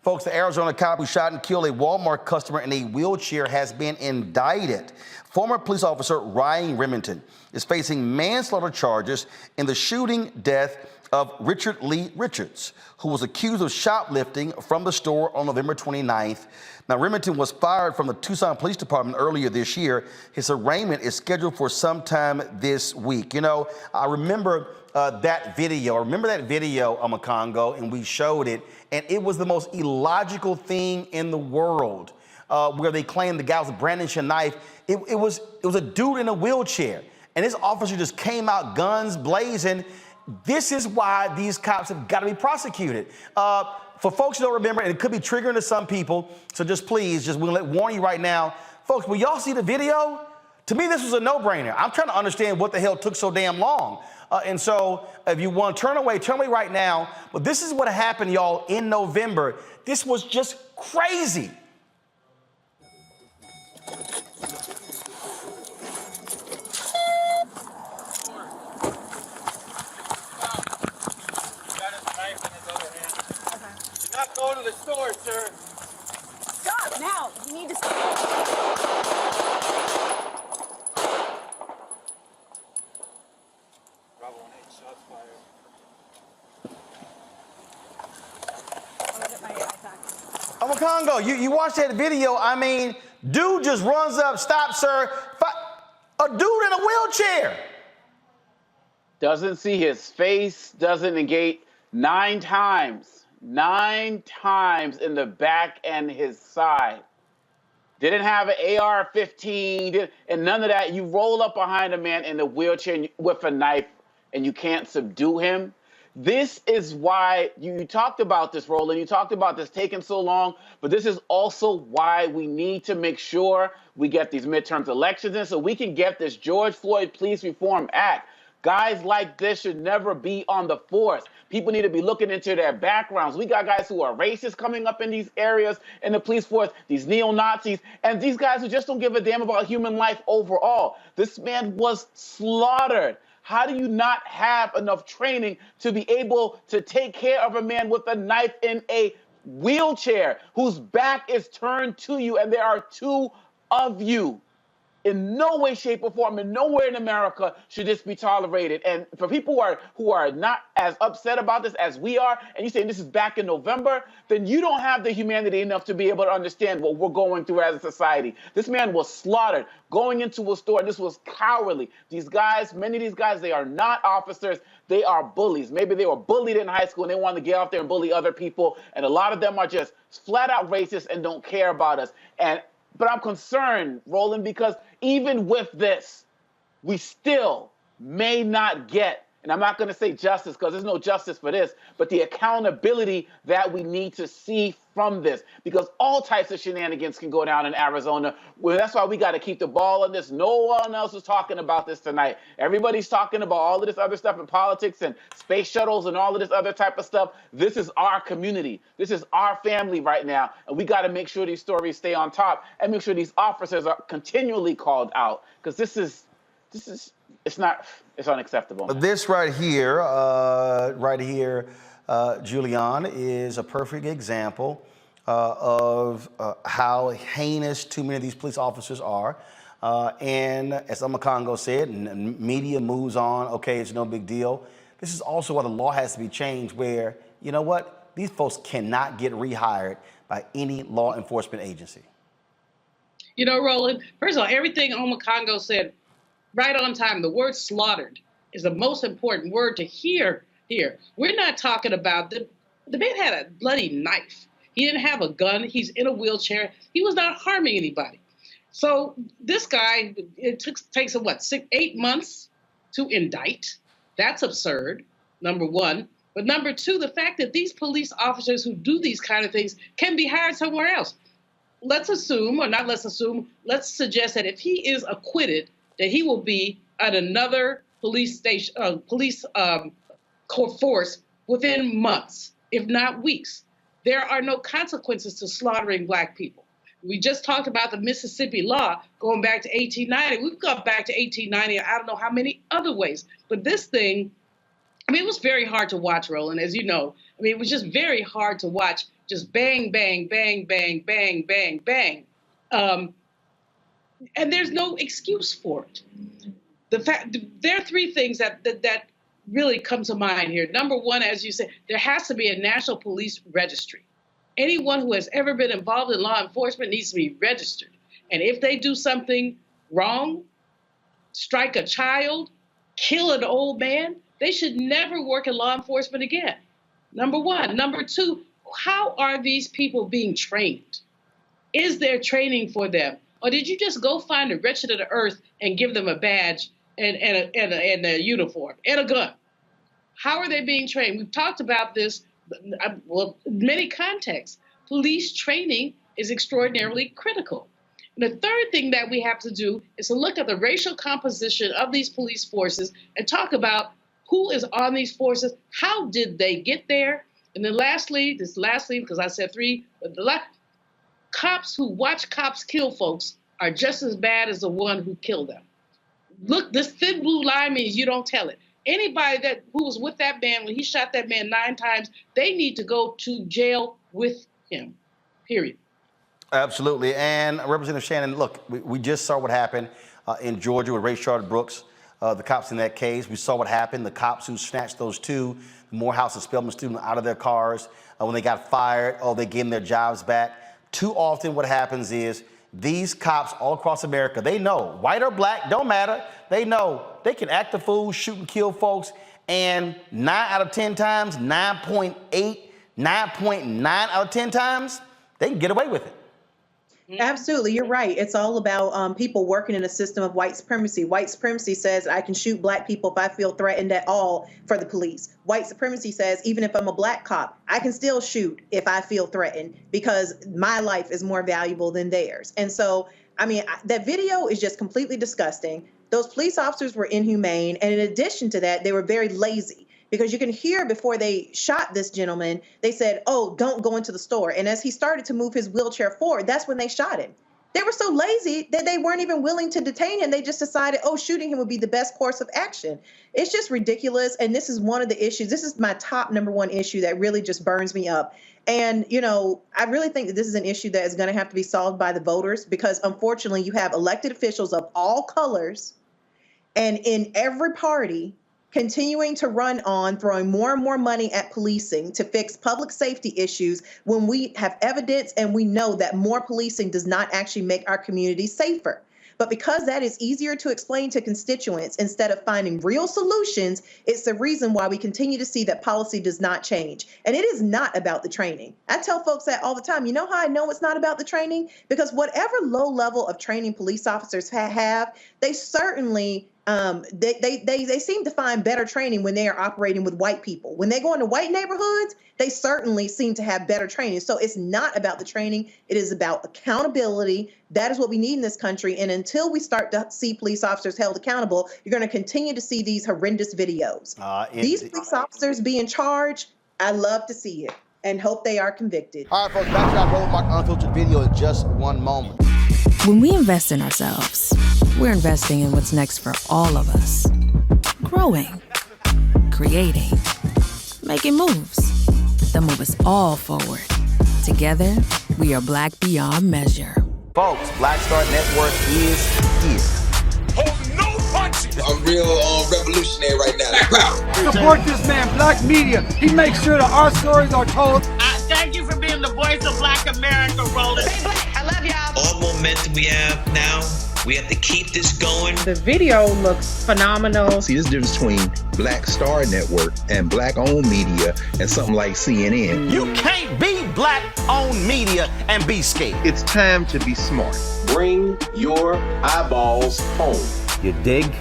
Folks, the Arizona cop who shot and killed a Walmart customer in a wheelchair has been indicted. Former police officer Ryan Remington is facing manslaughter charges in the shooting death of Richard Lee Richards, who was accused of shoplifting from the store on November 29th. Now, Remington was fired from the Tucson Police Department earlier this year. His arraignment is scheduled for sometime this week. You know, I remember that video. Congo, and we showed it, and it was the most illogical thing in the world, where they claimed the guy was brandishing a knife. It was a dude in a wheelchair, and this officer just came out guns blazing. This is why these cops have got to be prosecuted. For folks who don't remember, and it could be triggering to some people, so we'll warn you right now. Folks, will y'all see the video? To me, this was a no-brainer. I'm trying to understand what the hell took so damn long. And so if you want to turn away right now. But this is what happened, y'all, in November. This was just crazy. Not go to the store, sir. Stop now. You need to stop. Bravo 1-8, shots fired. I'm a Congo. You watch that video. I mean, dude just runs up, stop, sir. A dude in a wheelchair. Doesn't see his face, doesn't negate 9 times. 9 times in the back and his side. Didn't have an AR-15 and none of that. You roll up behind a man in a wheelchair with a knife and you can't subdue him. This is why you talked about this, Roland. You talked about this taking so long, but this is also why we need to make sure we get these midterm elections in so we can get this George Floyd Police Reform Act. Guys like this should never be on the force. People need to be looking into their backgrounds. We got guys who are racist coming up in these areas in the police force, these neo-Nazis, and these guys who just don't give a damn about human life overall. This man was slaughtered. How do you not have enough training to be able to take care of a man with a knife in a wheelchair whose back is turned to you and there are 2 of you? In no way, shape, or form, and nowhere in America should this be tolerated. And for people who are not as upset about this as we are, and you're saying this is back in November, then you don't have the humanity enough to be able to understand what we're going through as a society. This man was slaughtered going into a store, and this was cowardly. These guys, many of these guys, they are not officers. They are bullies. Maybe they were bullied in high school, and they want to get out there and bully other people. And a lot of them are just flat out racist and don't care about us. But I'm concerned, Roland, because even with this, we still may not get, and I'm not going to say justice because there's no justice for this, but the accountability that we need to see from this, because all types of shenanigans can go down in Arizona. Well, that's why we got to keep the ball on this. No one else is talking about this tonight. Everybody's talking about all of this other stuff in politics and space shuttles and all of this other type of stuff. This is our community. This is our family right now, and we got to make sure these stories stay on top and make sure these officers are continually called out, because it's unacceptable. Man. This right here, Julian, is a perfect example of how heinous too many of these police officers are. And as Congo said, and media moves on, okay, it's no big deal. This is also why the law has to be changed where, you know what, these folks cannot get rehired by any law enforcement agency. You know, Roland, first of all, everything Congo said, right on time. The word slaughtered is the most important word to hear here. We're not talking about the man had a bloody knife. He didn't have a gun. He's in a wheelchair. He was not harming anybody. So this guy, it takes him, 8 months to indict. That's absurd, number one. But number two, the fact that these police officers who do these kind of things can be hired somewhere else. Let's suggest that if he is acquitted, that he will be at another police station, force within months, if not weeks. There are no consequences to slaughtering Black people. We just talked about the Mississippi law going back to 1890. We've gone back to 1890, I don't know how many other ways. But this thing, it was very hard to watch, Roland, as you know. It was just very hard to watch just bang, bang, bang, bang, bang, bang, bang. And there's no excuse for it. There are three things that really come to mind here. Number one, as you said, there has to be a national police registry. Anyone who has ever been involved in law enforcement needs to be registered. And if they do something wrong, strike a child, kill an old man, they should never work in law enforcement again. Number one. Number two, how are these people being trained? Is there training for them? Or did you just go find the wretched of the earth and give them a badge and a uniform and a gun? How are they being trained? We've talked about this, well, in many contexts. Police training is extraordinarily critical. And the third thing that we have to do is to look at the racial composition of these police forces and talk about who is on these forces, how did they get there? And then lastly, because I said three, but cops who watch cops kill folks are just as bad as the one who killed them. Look, this thin blue line means you don't tell it. Anybody who was with that man when he shot that man 9 times, they need to go to jail with him, period. Absolutely. And Representative Shannon, look, we just saw what happened in Georgia with Rayshard Brooks, the cops in that case. We saw what happened, the cops who snatched those 2 Morehouse and Spelman students out of their cars when they got fired. They gave them their jobs back. Too often what happens is these cops all across America, they know, white or black, don't matter. They know they can act the fool, shoot and kill folks. And 9 out of 10 times, 9.8, 9.9 out of 10 times, they can get away with it. Absolutely, you're right. It's all about people working in a system of white supremacy. White supremacy says I can shoot black people if I feel threatened at all for the police. White supremacy says even if I'm a black cop, I can still shoot if I feel threatened because my life is more valuable than theirs. And so, I mean, that video is just completely disgusting. Those police officers were inhumane. And in addition to that, they were very lazy. Because you can hear before they shot this gentleman, they said, oh, don't go into the store. And as he started to move his wheelchair forward, that's when they shot him. They were so lazy that they weren't even willing to detain him. They just decided, oh, shooting him would be the best course of action. It's just ridiculous. And this is one of the issues. This is my top #1 issue that really just burns me up. And, you know, I really think that this is an issue that is going to have to be solved by the voters because, unfortunately, you have elected officials of all colors and in every party continuing to run on throwing more and more money at policing to fix public safety issues when we have evidence and we know that more policing does not actually make our community safer. But because that is easier to explain to constituents instead of finding real solutions, it's the reason why we continue to see that policy does not change. And it is not about the training. I tell folks that all the time. You know how I know it's not about the training? Because whatever low level of training police officers have, they certainly they seem to find better training when they are operating with white people. When they go into white neighborhoods, they certainly seem to have better training. So it's not about the training. It is about accountability. That is what we need in this country. And until we start to see police officers held accountable, you're going to continue to see these horrendous videos. These police officers being charged, I love to see it and hope they are convicted. All right, folks, back to our Roland Martin Unfiltered video in just one moment. When we invest in ourselves, we're investing in what's next for all of us. Growing, creating, making moves that move us all forward. Together, we are Black beyond measure. Folks, Black Star Network is here. Hold no punches. I'm real revolutionary right now. Support this man, Black Media. He makes sure that our stories are told. Thank you for being the voice of Black America, Roland. Stay black. I love y'all. All momentum we have now, we have to keep this going. The video looks phenomenal. See, there's a difference between Black Star Network and Black-owned media and something like CNN. You can't be Black-owned media and be scared. It's time to be smart. Bring your eyeballs home. You dig?